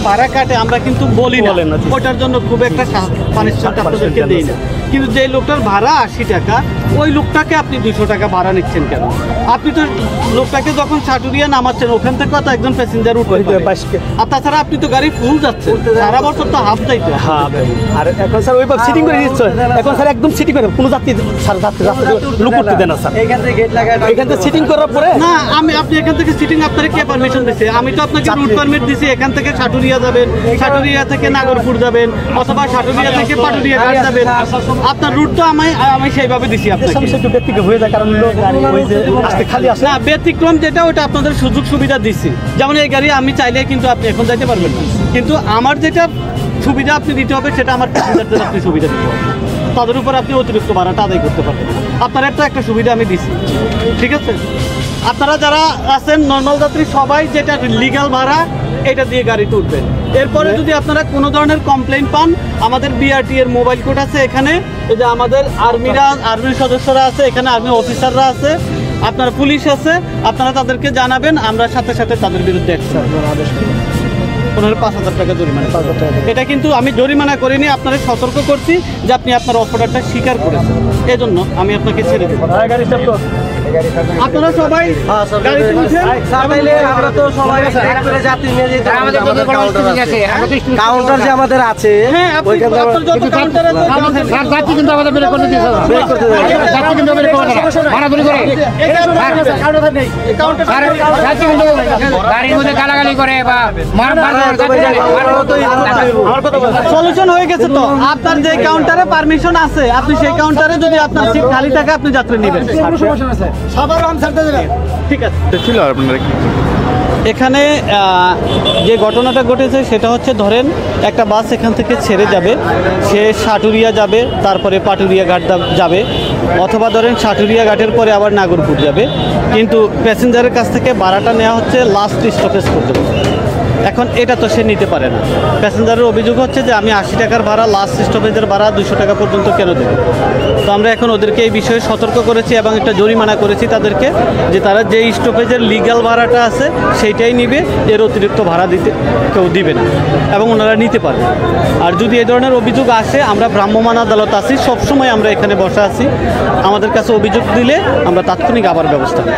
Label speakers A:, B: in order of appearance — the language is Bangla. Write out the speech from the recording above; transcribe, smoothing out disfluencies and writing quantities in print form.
A: ভাড়া কাটে আমরা কিন্তু বলি না, ওটার জন্য খুব একটা পানিশমেন্ট আপনাদেরকে দেই না। কিন্তু যে লোকটার ভাড়া 80 টাকা, ওই লোকটাকে আপনি 200 টাকা ভাড়া নিচ্ছেন কেন? আপনি তো লোকটাকে যখন সাটুরিয়া নামাচ্ছেন ওখান থেকে তো একজন প্যাসেঞ্জার উঠবে, আর তাছাড়া আপনি তো গাড়ি ফুল যাচ্ছে, সারা বছর তো হাফ যাইতে।
B: আর এখন স্যার ওইভাবে সিটিং করে দিচ্ছে, এখন স্যার একদম সিটিং করে কোনো যাত্রী লুক করতে দেন না স্যার। এখান থেকে সিটিং করার পরে
A: না, আপনি এখান থেকে সিটিং আপনার কে পারমিশন দিছে? আমি তো আপনাকে রুট পারমিট দিছি, এখান থেকে সাটুরিয়া যাবেন, সাটুরিয়া থেকে নাগরপুর যাবেন, অথবা সাটুরিয়া থেকে পাটুরিয়া ঘাট যাবেন। আপনার রুট তো আমি সেইভাবে দিছি আপনাকে।
B: একটু ব্যতিক্রম হয়ে যায়, কারণ ওই যে আসতে খালি আসে
A: না, ব্যতিক্রম যেটা ওটা আপনাদের সুযোগ সুবিধা দিছি। যেমন এই গাড়ি আমি চাইলে কিন্তু আপনি এখন যাইতে পারবেন না, কিন্তু আমার যেটা সুবিধা আপনি দিতে হবে সেটা আমার প্যাসেঞ্জারদের আপনি সুবিধা দিতে হবে, তাদের উপর আপনি অতিরিক্ত ভাড়াটা আদায় করতে পারবেন। আপনার একটা সুবিধা আমি দিছি, ঠিক আছে? আপনারা যারা আছেন নর্মাল যাত্রী সবাই যেটা লিগ্যাল ভাড়া এটা দিয়ে গাড়িতে উঠবেন। এরপরে যদি আপনারা কোনো ধরনের কমপ্লেইন পান, আমাদের বিআরটি এর মোবাইল কোড আছে এখানে, এই যে আমাদের আর্মির সদস্যরা আছে এখানে, আর্মি অফিসাররা আছে, আপনার পুলিশ আছে, আপনারা তাদেরকে জানাবেন, আমরা সাথে সাথে তাদের বিরুদ্ধে 5,000 টাকা জরিমানা। এটা কিন্তু আমি জরিমানা করিনি, আপনারা সতর্ক করছি যে আপনি আপনার অপরাধটা স্বীকার করেছেন, এজন্য আমি আপনাকে ছেড়ে দেবো। আপনারা সবাই গাড়িতে উঠেন, আমরা তো সবাই
B: কাউন্টার যে আমাদের আছে,
A: হ্যাঁ আপনার যত কাউন্টার আছে
C: যাত্রী কিন্তু আমাদের বের করতে দিতে হবে, যাত্রী কিন্তু বের করতে হবে, ভাড়া ধরে করে যাত্রী কিন্তু গাড়ির মধ্যে গালাগালি করে বা
A: সলিউশন হয়ে গেছে। তো আপনার যে কাউন্টারে পারমিশন আছে, আপনি সেই কাউন্টারে যদি আপনার সিট খালি থাকে আপনি যাত্রী নেবেন, ঠিক আছে? এখানে যে ঘটনাটা ঘটেছে সেটা হচ্ছে, ধরেন একটা বাস এখান থেকে ছেড়ে যাবে, সে সাটুরিয়া যাবে, তারপরে পাটুরিয়া ঘাট যাবে, অথবা ধরেন সাটুরিয়া ঘাটের পরে আবার নাগরপুর যাবে, কিন্তু প্যাসেঞ্জারের কাছ থেকে ভাড়াটা নেওয়া হচ্ছে লাস্ট স্টপেজ পর্যন্ত। এখন এটা তো সে নিতে পারে না। প্যাসেঞ্জারের অভিযোগ হচ্ছে যে আমি 80 টাকার ভাড়া, লাস্ট স্টপেজের ভাড়া 200 টাকা পর্যন্ত কেন দেবে? তো আমরা এখন ওদেরকে এই বিষয়ে সতর্ক করেছি এবং একটা জরিমানা করেছি তাদেরকে, যে তারা যে স্টপেজের লিগ্যাল ভাড়াটা আছে সেইটাই নিবে, এর অতিরিক্ত ভাড়া দিতে কেউ দিবে না এবং ওনারা নিতে পারবে। আর যদি এই ধরনের অভিযোগ আসে, আমরা ভ্রাম্যমাণ আদালত আছি, সবসময় আমরা এখানে বসে আছি, আমাদের কাছে অভিযোগ দিলে আমরা তাৎক্ষণিক আবার ব্যবস্থা নেব।